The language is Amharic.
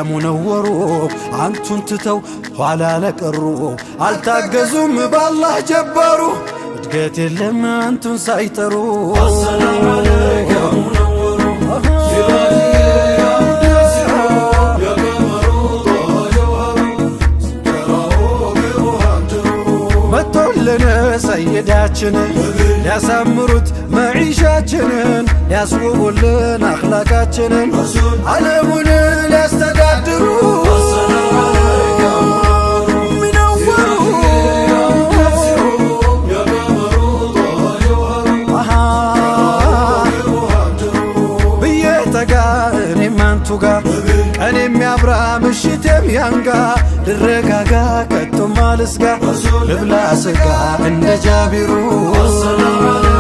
ሙነወሩ አንቱን ትተው ኋላ ለቀሩ አልታገዙም ባላህ ጀባሩ እድገት የለም አንቱን ሳይጠሩ አሰላሙ አለይከ ሙነወሩ ሰይዳችንን ሊያሳምሩት መዒሻችንን ሊያስውቡልን አኽላቃችንን ዓለሙን ሊያስተዳድሩ ብዬ ጠጋ እኔም አንቱ ጋር ቀን የሚያብራ ምሽት የሚያንጋ ልረጋጋ ከቶም አልስጋ ልብላ ስጋ እንደ ጃቢሩ